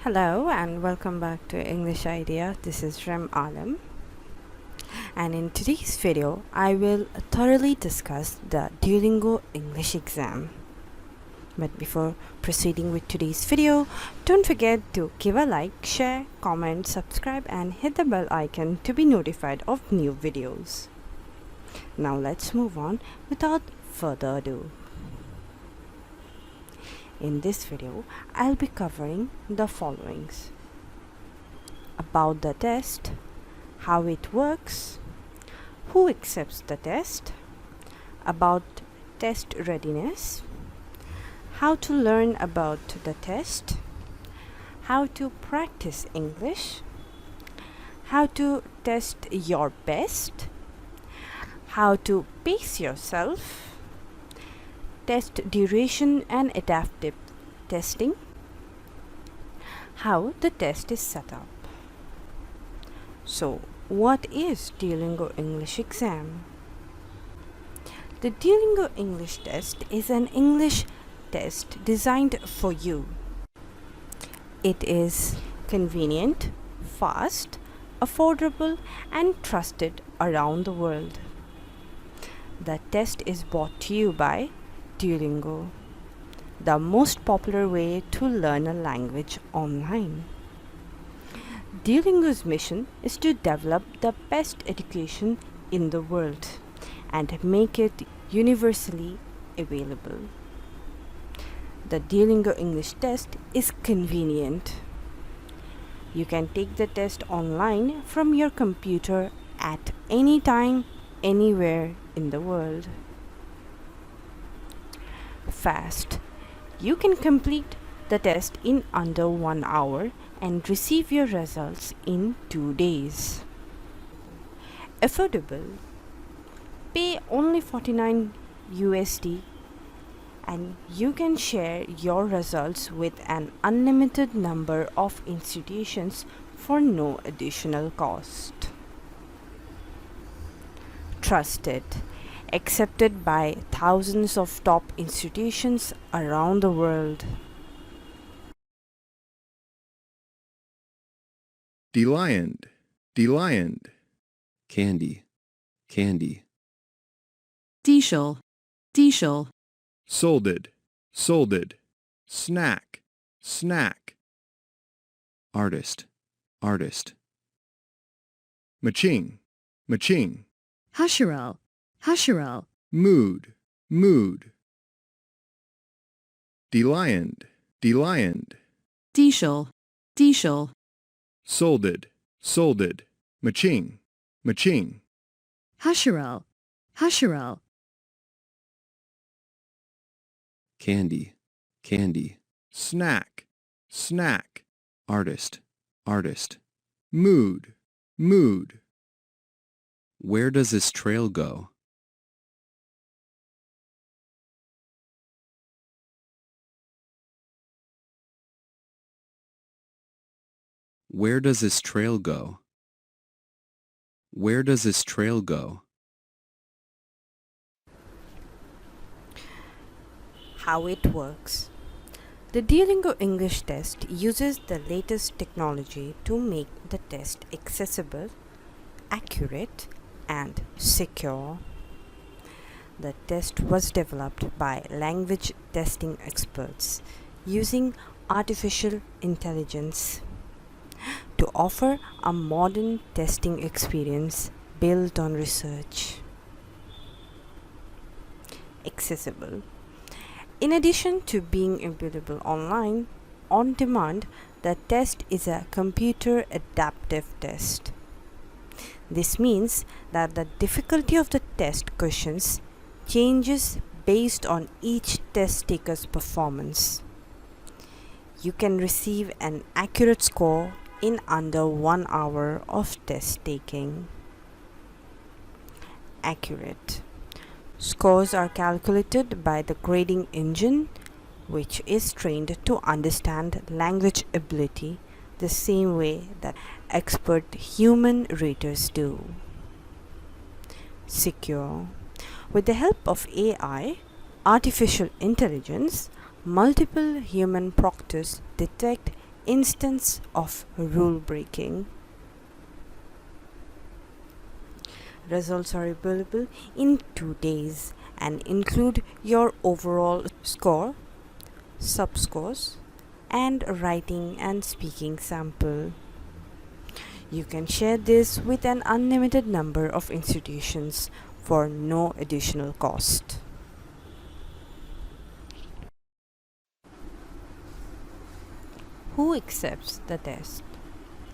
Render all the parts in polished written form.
Hello and welcome back to English Idea. This is Rem Alam, and in today's video I will thoroughly discuss the Duolingo English Exam. But before proceeding with today's video, don't forget to give a like, share, comment, subscribe and hit the bell icon to be notified of new videos. Now let's move on without further ado. In this video, I'll be covering the followings: about the test, how it works, who accepts the test, about test readiness, how to learn about the test, how to practice English, how to test your best, how to pace yourself, test duration and adaptive testing, how the test is set up. So, what is Duolingo English Exam? The Duolingo English Test is an English test designed for you. It is convenient, fast, affordable and trusted around the world. The test is brought to you by Duolingo, the most popular way to learn a language online. Duolingo's mission is to develop the best education in the world and make it universally available. The Duolingo English Test is convenient. You can take the test online from your computer at any time, anywhere in the world. Fast. You can complete the test in under 1 hour and receive your results in 2 days. Affordable. Pay only $49 USD and you can share your results with an unlimited number of institutions for no additional cost. Trusted. Accepted by thousands of top institutions around the world. Delioned, delioned. Candy, candy. Diesel, diesel. Solded, solded. Snack, snack. Artist, artist. Maching, maching. Husherel, husherel. Mood, mood. Delioned, delioned. Diesel, diesel. Solded, solded. Maching, maching. Husherel, husherel. Candy, candy. Snack, snack. Artist, artist. Mood, mood. Where does this trail go? Where does this trail go? Where does this trail go? How it works. The Duolingo English Test uses the latest technology to make the test accessible, accurate, and secure. The test was developed by language testing experts using artificial intelligence to offer a modern testing experience built on research. Accessible. In addition to being available online, on demand, the test is a computer adaptive test. This means that the difficulty of the test questions changes based on each test taker's performance. You can receive an accurate score in under 1 hour of test taking. Accurate. Scores are calculated by the grading engine, which is trained to understand language ability the same way that expert human raters do. Secure. With the help of AI, artificial intelligence, multiple human proctors detect instance of rule breaking. Results are available in 2 days and include your overall score, sub-scores, and writing and speaking sample. You can share this with an unlimited number of institutions for no additional cost. Who accepts the test?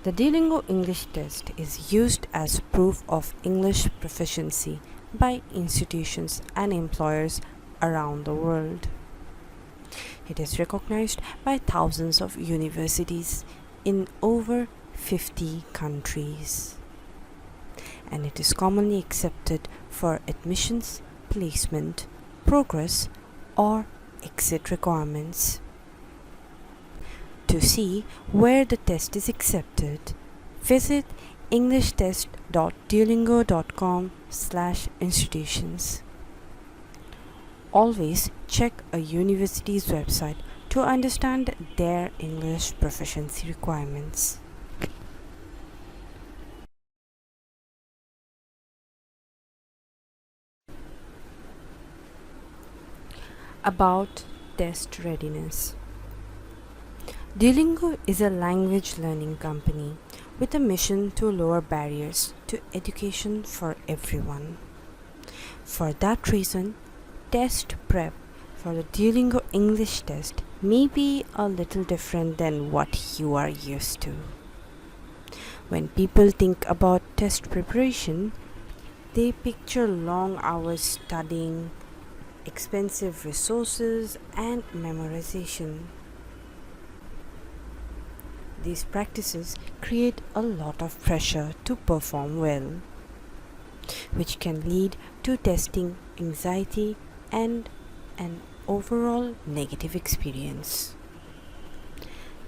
The Duolingo English test is used as proof of English proficiency by institutions and employers around the world. It is recognized by thousands of universities in over 50 countries, and it is commonly accepted for admissions, placement, progress, or exit requirements. To see where the test is accepted, visit englishtest.duolingo.com/institutions. Always check a university's website to understand their English proficiency requirements. About test readiness. Duolingo is a language learning company with a mission to lower barriers to education for everyone. For that reason, test prep for the Duolingo English test may be a little different than what you are used to. When people think about test preparation, they picture long hours studying, expensive resources, and memorization. These practices create a lot of pressure to perform well, which can lead to testing anxiety and an overall negative experience.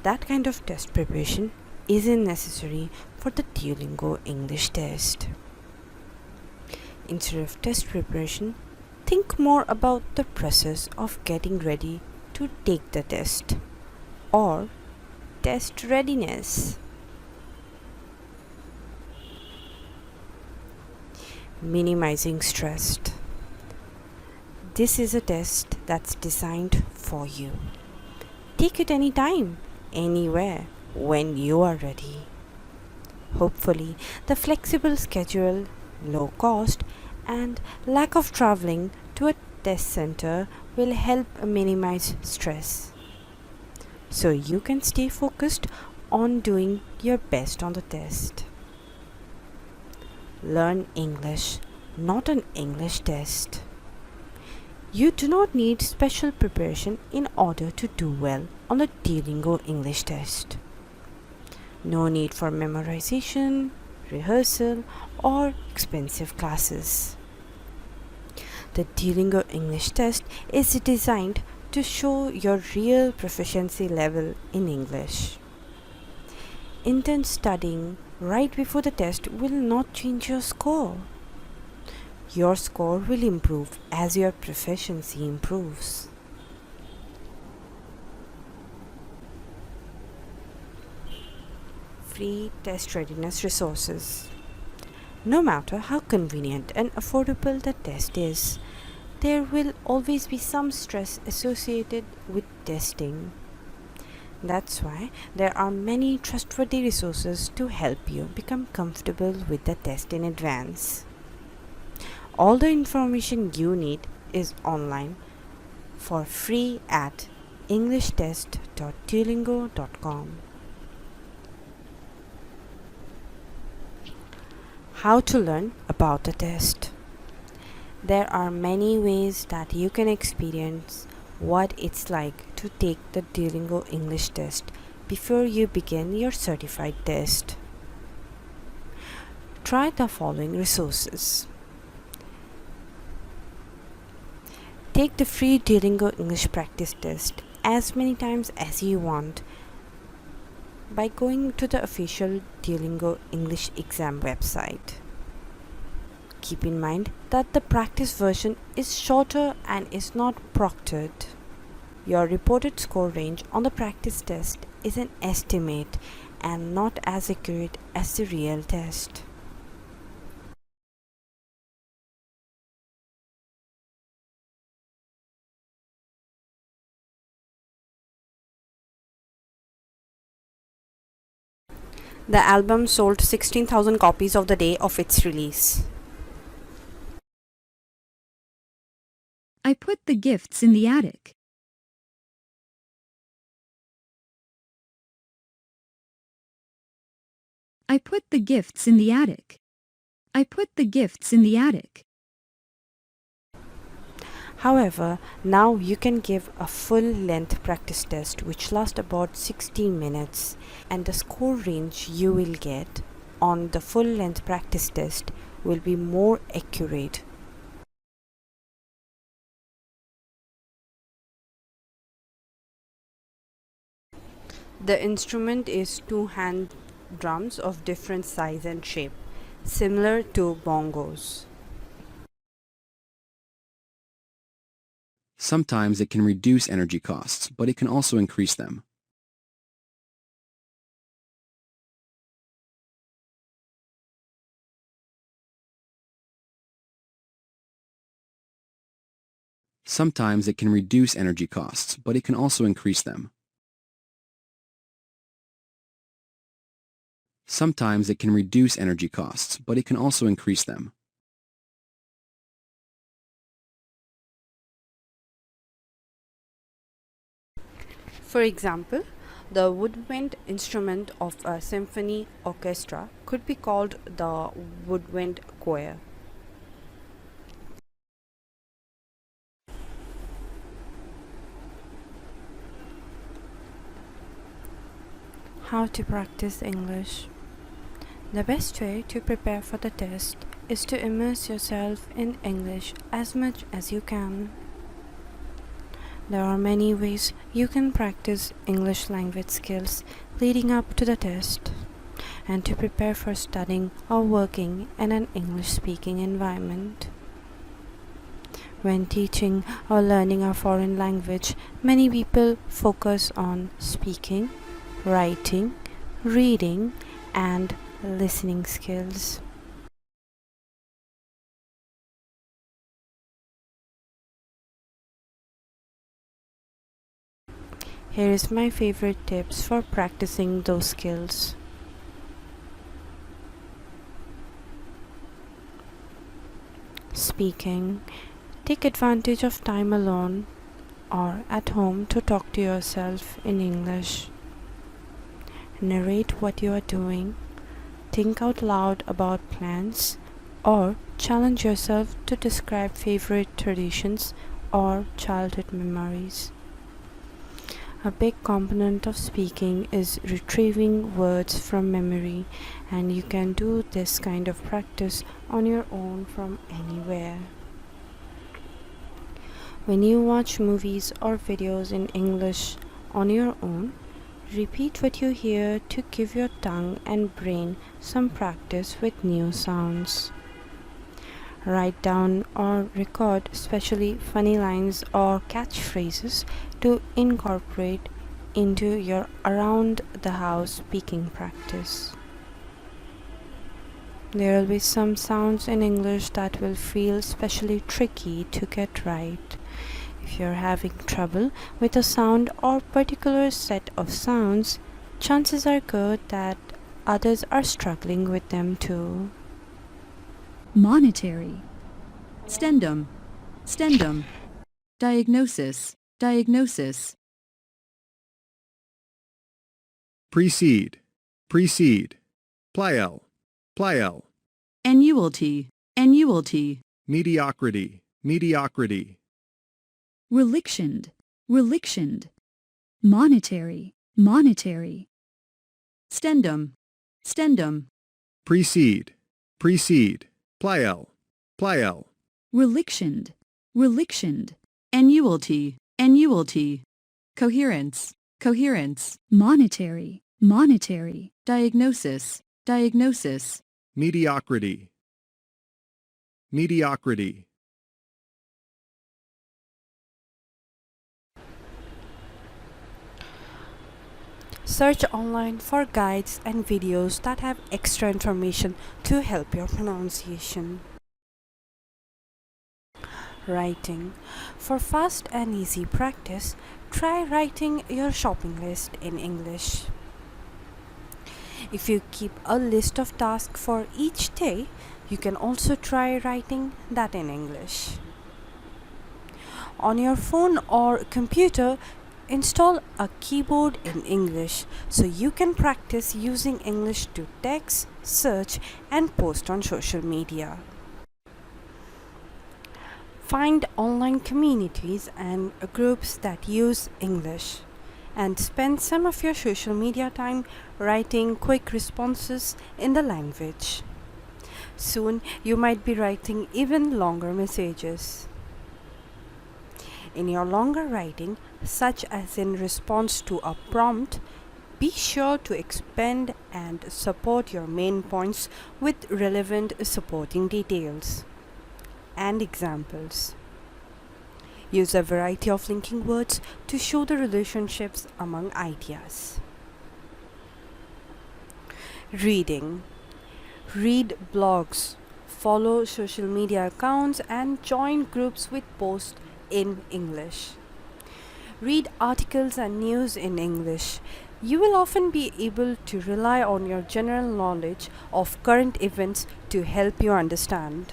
That kind of test preparation isn't necessary for the Duolingo English test. Instead of test preparation, think more about the process of getting ready to take the test, or test readiness. Minimizing stress. This is a test that's designed for you. Take it anytime, anywhere, when you are ready. Hopefully, the flexible schedule, low cost, and lack of traveling to a test center will help minimize stress, so you can stay focused on doing your best on the test. Learn English, not an English test. You do not need special preparation in order to do well on the Duolingo English test. No need for memorization, rehearsal, or expensive classes. The Duolingo English test is designed to show your real proficiency level in English. Intense studying right before the test will not change your score. Your score will improve as your proficiency improves. Free test readiness resources. No matter how convenient and affordable the test is, there will always be some stress associated with testing. That's why there are many trustworthy resources to help you become comfortable with the test in advance. All the information you need is online for free at englishtest.duolingo.com. How to learn about the test. There are many ways that you can experience what it's like to take the Duolingo English test before you begin your certified test. Try the following resources. Take the free Duolingo English practice test as many times as you want by going to the official Duolingo English Exam website. Keep in mind that the practice version is shorter and is not proctored. Your reported score range on the practice test is an estimate and not as accurate as the real test. The album sold 16,000 copies of the day of its release. I put the gifts in the attic. I put the gifts in the attic. I put the gifts in the attic. However, now you can give a full-length practice test which lasts about 16 minutes, and the score range you will get on the full-length practice test will be more accurate. The instrument is two hand drums of different size and shape, similar to bongos. Sometimes it can reduce energy costs, but it can also increase them. Sometimes it can reduce energy costs, but it can also increase them. Sometimes it can reduce energy costs, but it can also increase them. For example, the woodwind instrument of a symphony orchestra could be called the woodwind choir. How to practice English? The best way to prepare for the test is to immerse yourself in English as much as you can. There are many ways you can practice English language skills leading up to the test and to prepare for studying or working in an English-speaking environment. When teaching or learning a foreign language, many people focus on speaking, writing, reading, and listening skills. Here is my favorite tips for practicing those skills. Speaking. Take advantage of time alone or at home to talk to yourself in English. Narrate what you are doing. Think out loud about plans or challenge yourself to describe favorite traditions or childhood memories. A big component of speaking is retrieving words from memory, and you can do this kind of practice on your own from anywhere. When you watch movies or videos in English on your own, repeat what you hear to give your tongue and brain some practice with new sounds. Write down or record especially funny lines or catchphrases to incorporate into your around the house speaking practice. There will be some sounds in English that will feel especially tricky to get right. If you're having trouble with a sound or particular set of sounds, chances are good that others are struggling with them too. Monetary. Stendum. Stendum. Diagnosis. Diagnosis. Precede, precede. Pliel, pliel. Annualty. Annualty. Mediocrity, mediocrity. Relictioned. Relictioned. Monetary. Monetary. Stendum. Stendum. Precede, precede. Pliel, pliel. Relictioned. Relictioned. Annualty. Annualty. Coherence. Coherence. Monetary. Monetary. Diagnosis. Diagnosis. Mediocrity, mediocrity. Search online for guides and videos that have extra information to help your pronunciation. Writing. For fast and easy practice, try writing your shopping list in English. If you keep a list of tasks for each day, you can also try writing that in English. On your phone or computer, install a keyboard in English so you can practice using English to text, search, and post on social media. Find online communities and groups that use English, and spend some of your social media time writing quick responses in the language. Soon you might be writing even longer messages. In your longer writing, such as in response to a prompt, be sure to expand and support your main points with relevant supporting details and examples. Use a variety of linking words to show the relationships among ideas. Reading. Read blogs, follow social media accounts, and join groups with posts in English. Read articles and news in English. You will often be able to rely on your general knowledge of current events to help you understand.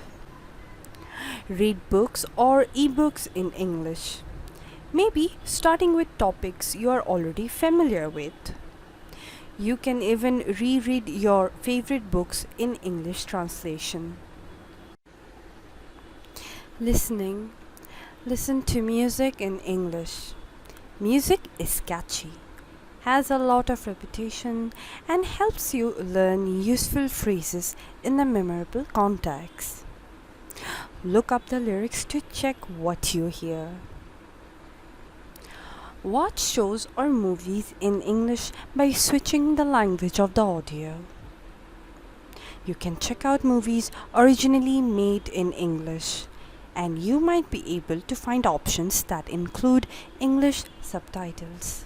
Read books or ebooks in English, maybe starting with topics you are already familiar with. You can even reread your favorite books in English translation. Listening. Listen to music in English. Music is catchy, has a lot of repetition, and helps you learn useful phrases in a memorable context. Look up the lyrics to check what you hear. Watch shows or movies in English by switching the language of the audio. You can check out movies originally made in English, and you might be able to find options that include English subtitles.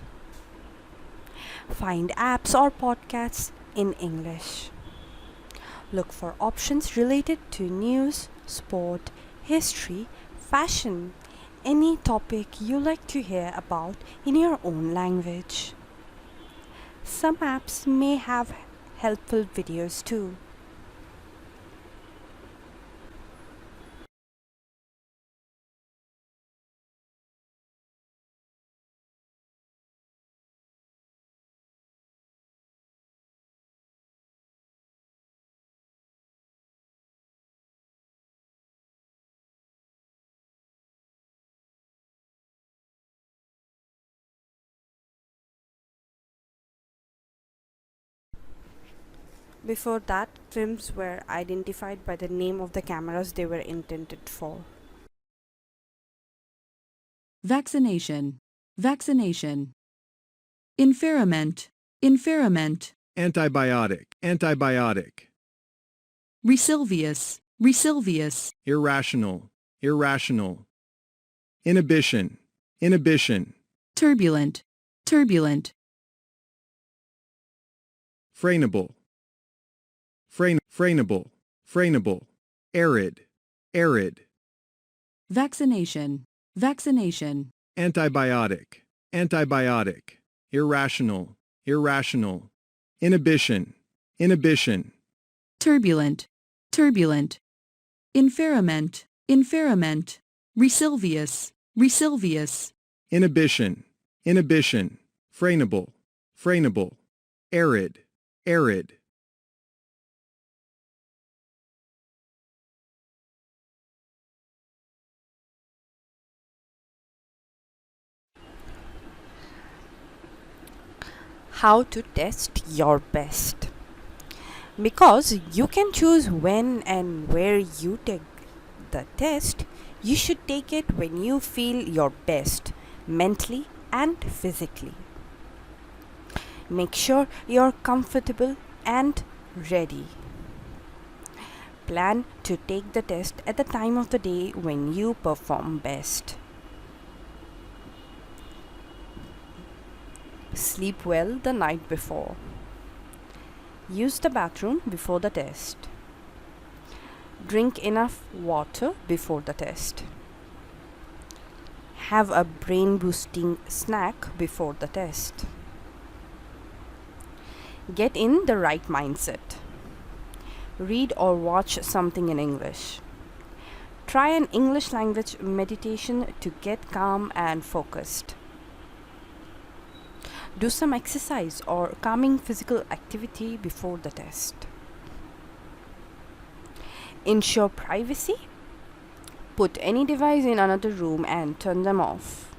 Find apps or podcasts in English. Look for options related to news, sport, history, fashion, any topic you like to hear about in your own language. Some apps may have helpful videos too. Before that, films were identified by the name of the cameras they were intended for. Vaccination. Vaccination. Inferiment. Inferiment. Antibiotic. Antibiotic. Resilvius. Resilvius. Irrational. Irrational. Inhibition. Inhibition. Turbulent. Turbulent. Frainable. Frainable. Frainable. Arid. Arid. Vaccination. Vaccination. Antibiotic. Antibiotic. Irrational. Irrational. Inhibition. Inhibition. Turbulent. Turbulent. Inferiment. Inferiment. Resilvius. Resilvius. Inhibition. Inhibition. Frainable. Frainable. Arid. Arid. How to test your best. Because you can choose when and where you take the test, you should take it when you feel your best, mentally and physically. Make sure you're comfortable and ready. Plan to take the test at the time of the day when you perform best. Sleep well the night before. Use the bathroom before the test. Drink enough water before the test. Have a brain-boosting snack before the test. Get in the right mindset. Read or watch something in English. Try an English language meditation to get calm and focused. Do some exercise or calming physical activity before the test. Ensure privacy. Put any device in another room and turn them off.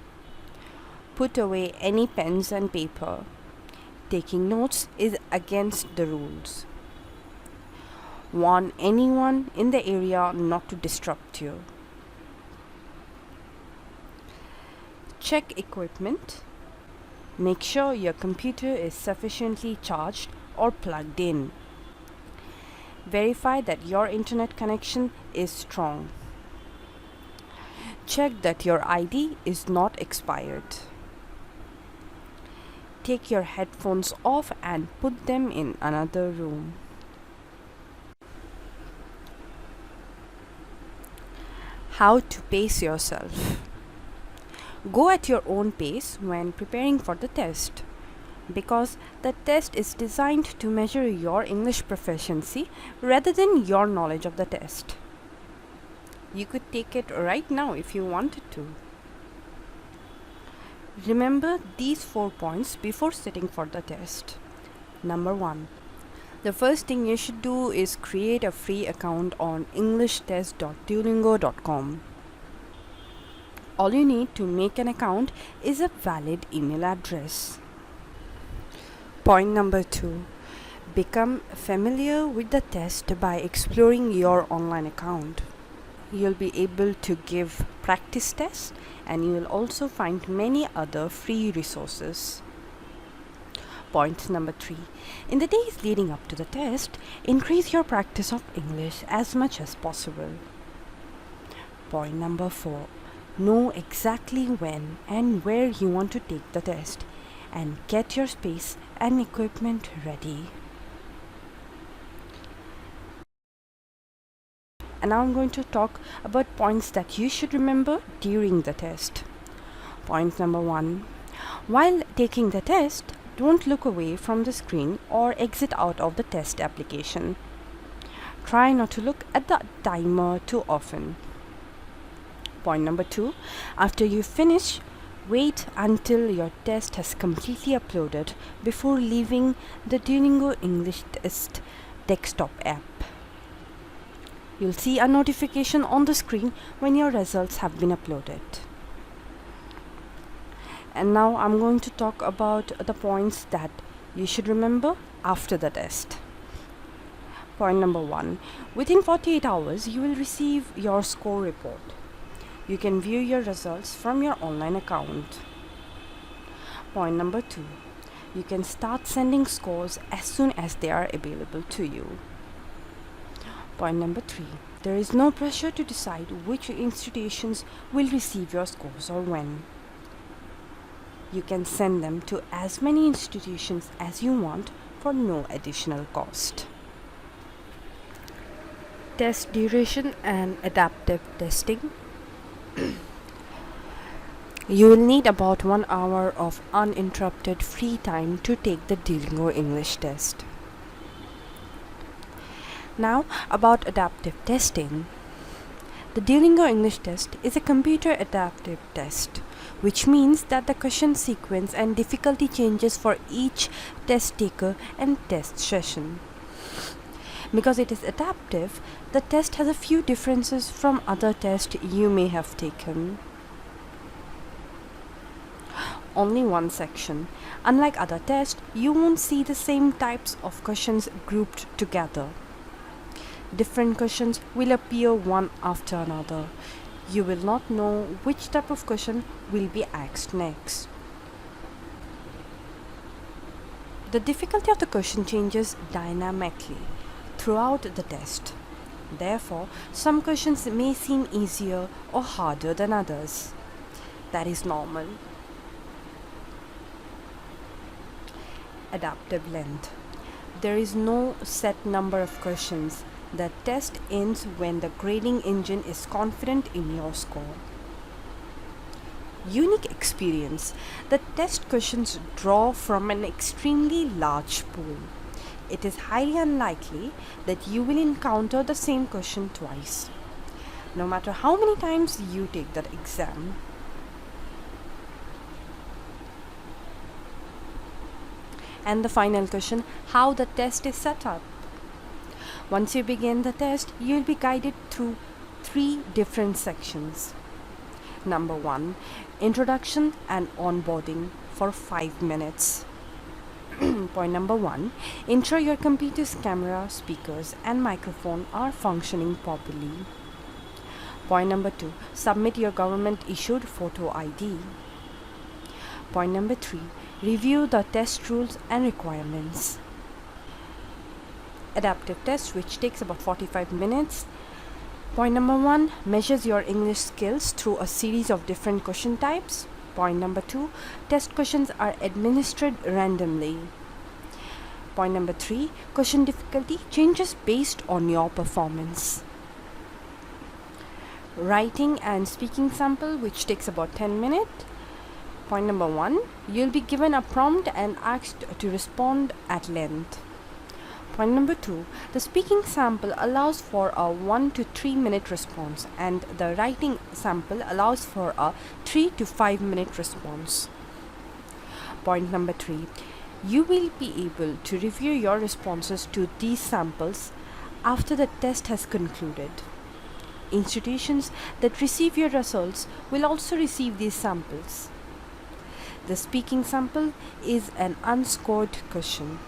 Put away any pens and paper. Taking notes is against the rules. Warn anyone in the area not to disrupt you. Check equipment. Make sure your computer is sufficiently charged or plugged in. Verify that your internet connection is strong. Check that your ID is not expired. Take your headphones off and put them in another room. How to pace yourself. Go at your own pace when preparing for the test, because the test is designed to measure your English proficiency rather than your knowledge of the test. You could take it right now if you wanted to. Remember these 4 points before sitting for the test. Number 1. The first thing you should do is create a free account on englishtest.duolingo.com. All you need to make an account is a valid email address. Point number 2. Become familiar with the test by exploring your online account. You'll be able to give practice tests, and you will also find many other free resources. Point number 3. In the days leading up to the test, increase your practice of English as much as possible. Point number 4. Know exactly when and where you want to take the test, and get your space and equipment ready. And now I'm going to talk about points that you should remember during the test. Point number 1. While taking the test, don't look away from the screen or exit out of the test application. Try not to look at the timer too often. Point number 2. After you finish, wait until your test has completely uploaded before leaving the Duolingo English Test desktop app. You'll see a notification on the screen when your results have been uploaded. And now I'm going to talk about the points that you should remember after the test. Point number 1. Within 48 hours, you will receive your score report. You can view your results from your online account. Point number 2. You can start sending scores as soon as they are available to you. Point number 3. There is no pressure to decide which institutions will receive your scores or when. You can send them to as many institutions as you want for no additional cost. Test duration and adaptive testing. You will need about 1 hour of uninterrupted free time to take the Duolingo English test. Now about adaptive testing. The Duolingo English test is a computer adaptive test, which means that the question sequence and difficulty changes for each test taker and test session. Because it is adaptive, the test has a few differences from other tests you may have taken. Only one section. Unlike other tests, you won't see the same types of questions grouped together. Different questions will appear one after another. You will not know which type of question will be asked next. The difficulty of the question changes dynamically throughout the test. Therefore, some questions may seem easier or harder than others. That is normal. Adaptive length. There is no set number of questions. The test ends when the grading engine is confident in your score. Unique experience. The test questions draw from an extremely large pool. It is highly unlikely that you will encounter the same question twice, no matter how many times you take that exam. And the final question, how the test is set up. Once you begin the test, you will be guided through 3 different sections. Number 1, introduction and onboarding for 5 minutes. Point number 1, ensure your computer's camera, speakers and microphone are functioning properly. Point number 2, submit your government issued photo ID. Point number 3, review the test rules and requirements. Adaptive test, which takes about 45 minutes. Point number 1, measures your English skills through a series of different question types. Point number 2, test questions are administered randomly. Point number 3, question difficulty changes based on your performance. Writing and speaking sample, which takes about 10 minutes. Point number 1, you'll be given a prompt and asked to respond at length. Point number 2, the speaking sample allows for a 1 to 3 minute response and the writing sample allows for a 3 to 5 minute response. Point number 3, you will be able to review your responses to these samples after the test has concluded. Institutions that receive your results will also receive these samples. The speaking sample is an unscored question.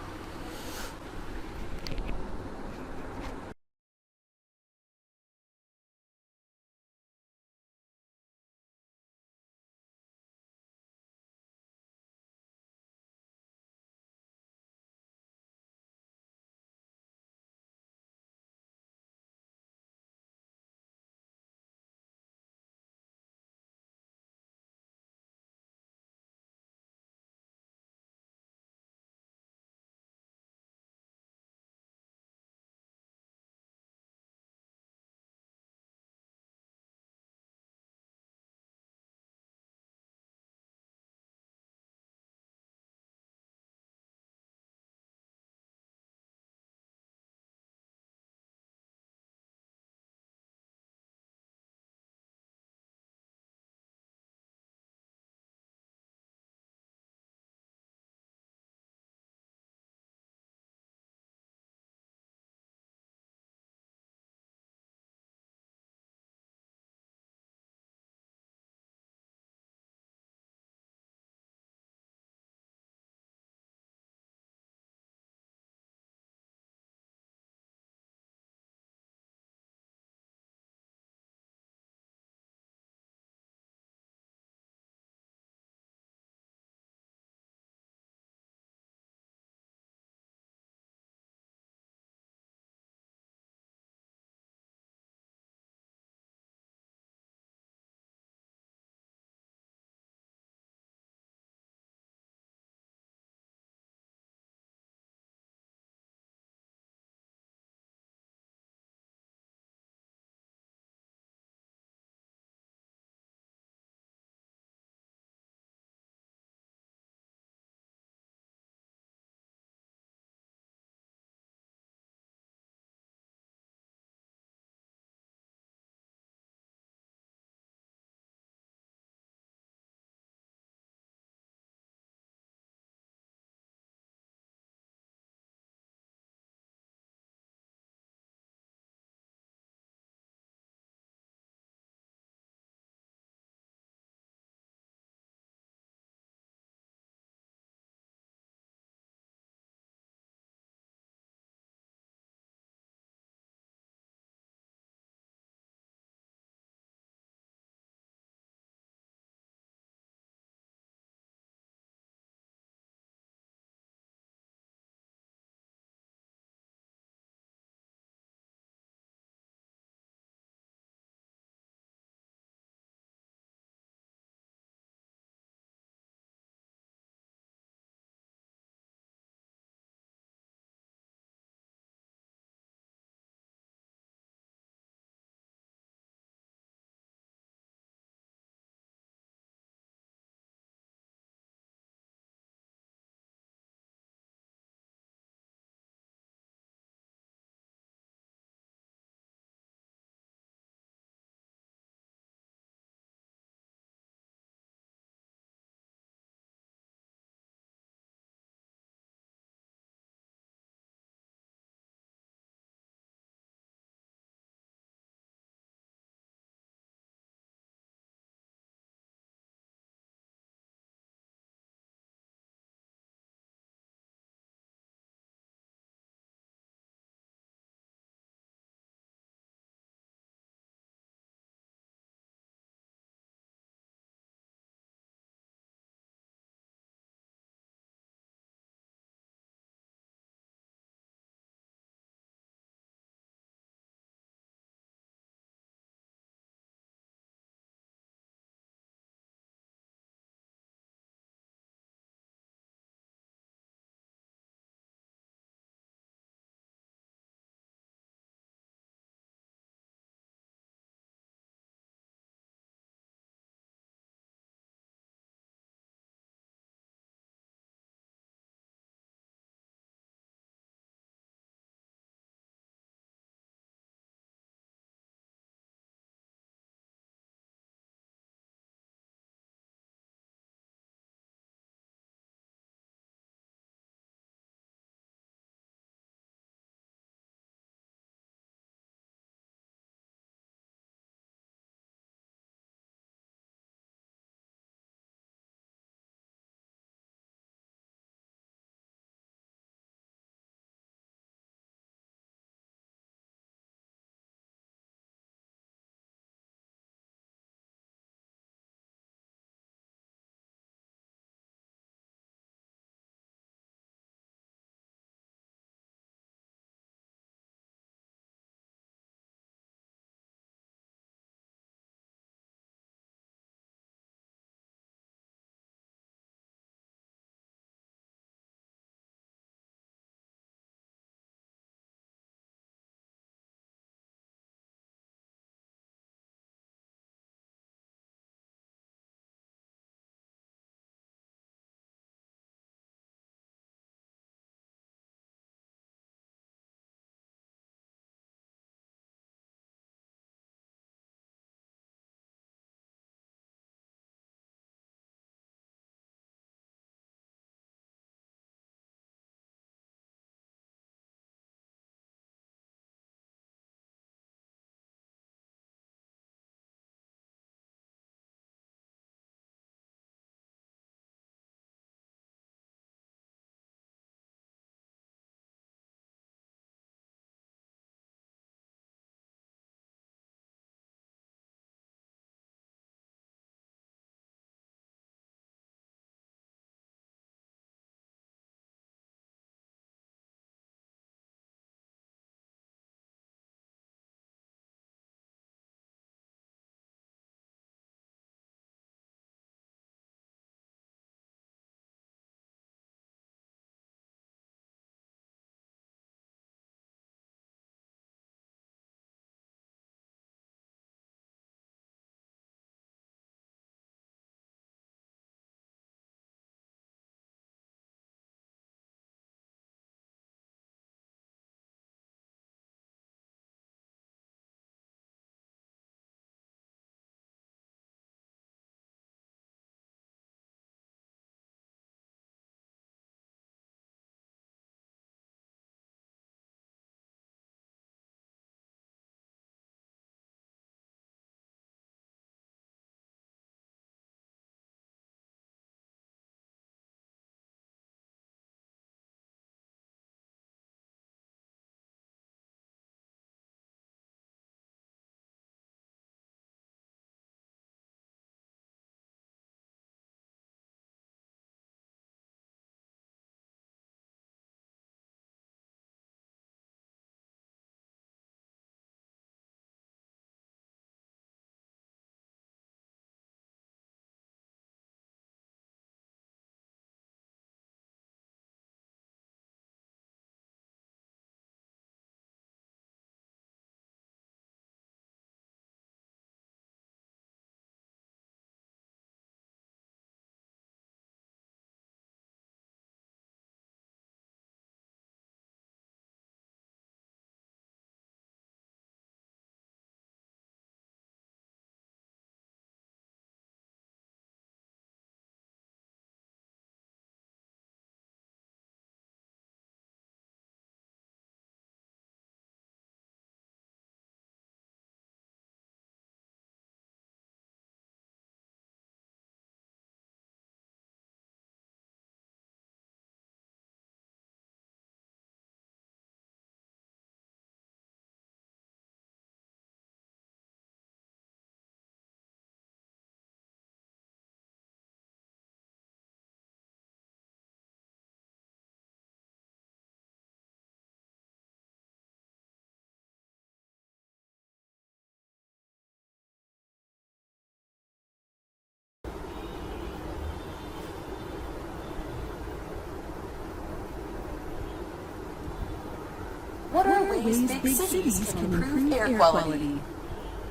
are ways big cities can improve air quality?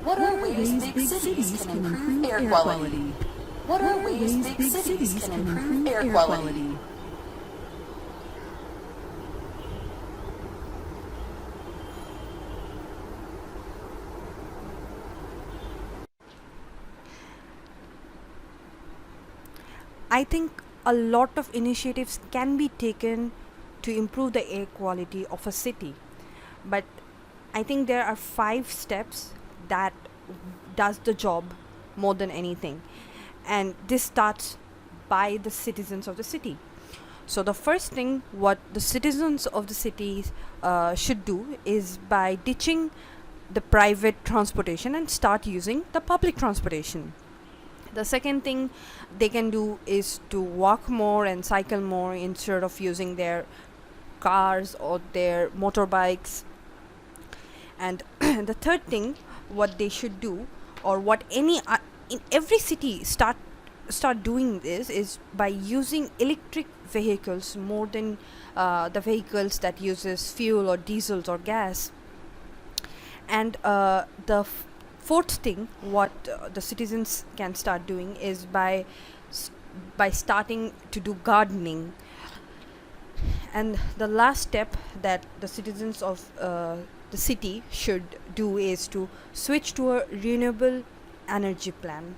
What are ways big cities can improve air quality? What are ways big cities can improve air quality? I think a lot of initiatives can be taken to improve the air quality of a city, but I think there are 5 steps that does the job more than anything, and this starts by the citizens of the city. So the first thing what the citizens of the cities should do is by ditching the private transportation and start using the public transportation. The second thing they can do is to walk more and cycle more instead of using their cars or their motorbikes. And the third thing what they should do, or what any in every city start doing this, is by using electric vehicles more than the vehicles that uses fuel or diesels or gas. And the fourth thing what the citizens can start doing is by starting to do gardening. And the last step that the citizens of the city should do is to switch to a renewable energy plan.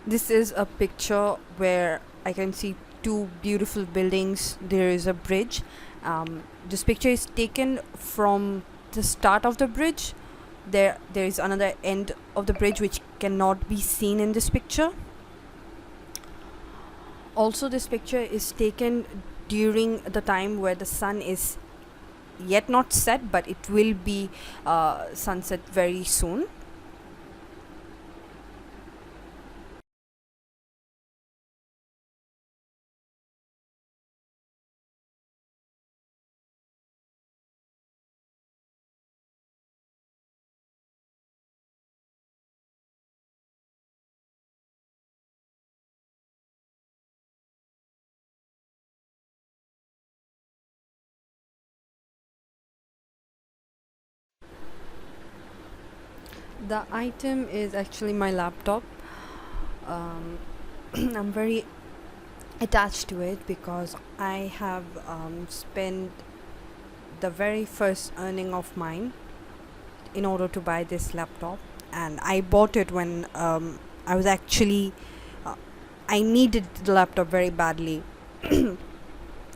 This is a picture where I can see 2 beautiful buildings. There is a bridge. This picture is taken from the start of the bridge. There is another end of the bridge which cannot be seen in this picture. Also, this picture is taken during the time where the sun is yet not set, but it will be sunset very soon. The item is actually my laptop. I'm very attached to it because I have spent the very first earning of mine in order to buy this laptop, and I bought it when I was actually I needed the laptop very badly.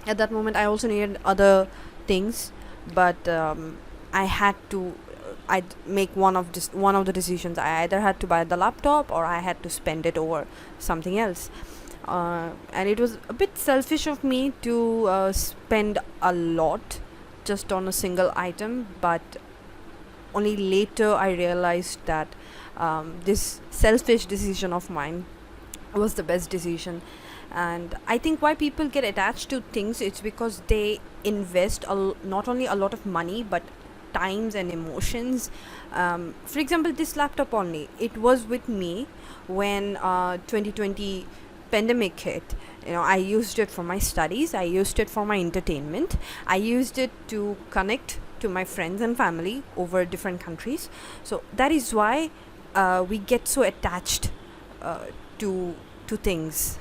At that moment I also needed other things, but I had to I'd make one of the decisions. I either had to buy the laptop or I had to spend it over something else. And it was a bit selfish of me to spend a lot just on a single item, but only later I realized that this selfish decision of mine was the best decision. And I think why people get attached to things, it's because they invest not only a lot of money but times and emotions. For example, this laptop only, it was with me when 2020 pandemic hit. I used it for my studies, I used it for my entertainment, I used it to connect to my friends and family over different countries. So that is why we get so attached to things.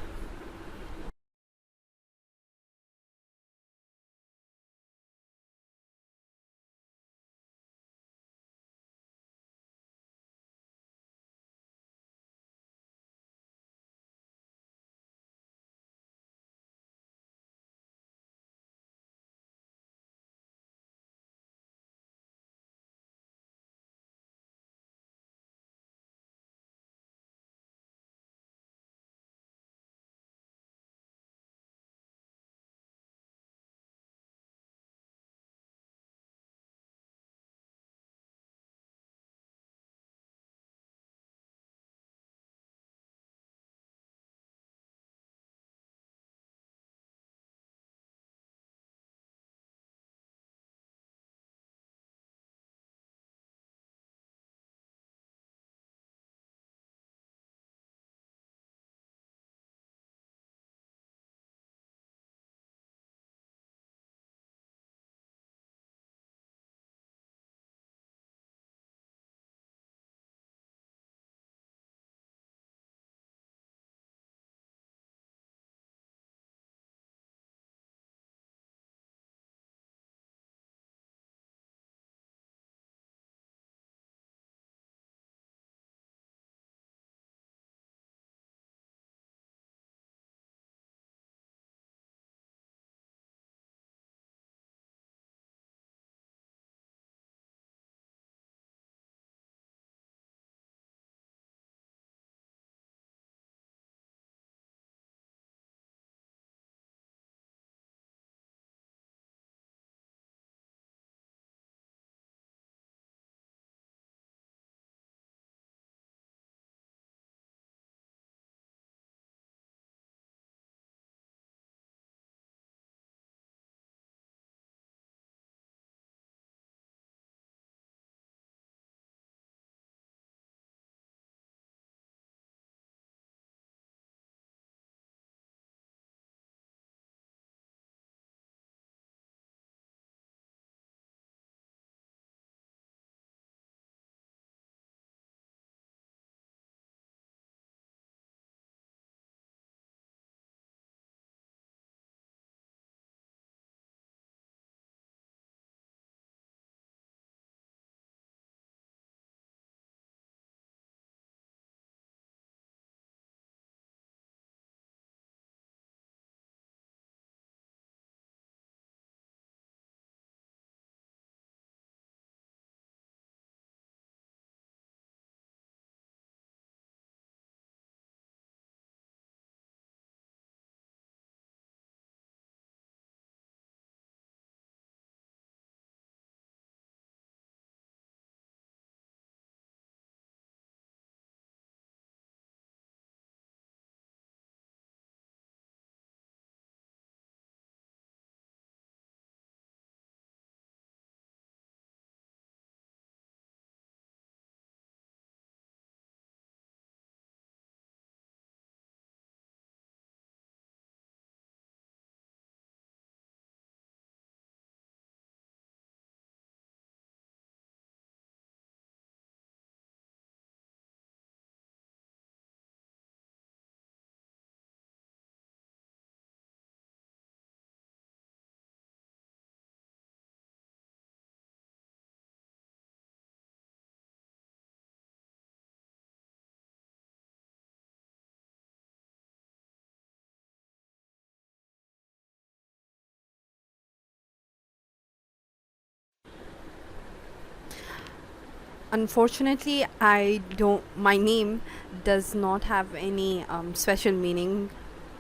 Unfortunately, my name does not have any special meaning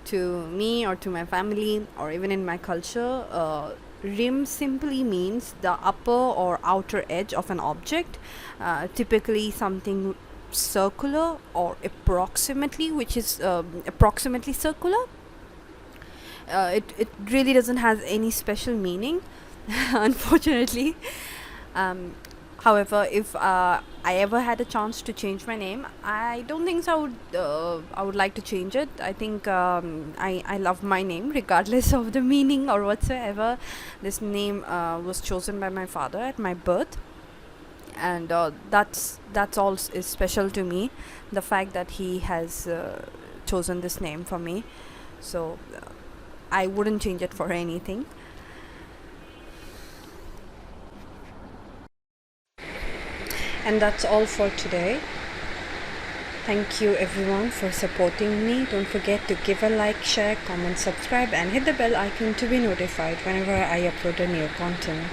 to me or to my family or even in my culture. Rim simply means the upper or outer edge of an object, typically something circular or approximately, which is approximately circular. It really doesn't have any special meaning, unfortunately. Um, However, if I ever had a chance to change my name, I don't think so. I would like to change it. I think I love my name regardless of the meaning or whatsoever. This name was chosen by my father at my birth, and that's all is special to me. The fact that he has chosen this name for me, so I wouldn't change it for anything. And that's all for today. Thank you everyone for supporting me. Don't forget to give a like, share, comment, subscribe and hit the bell icon to be notified whenever I upload a new content.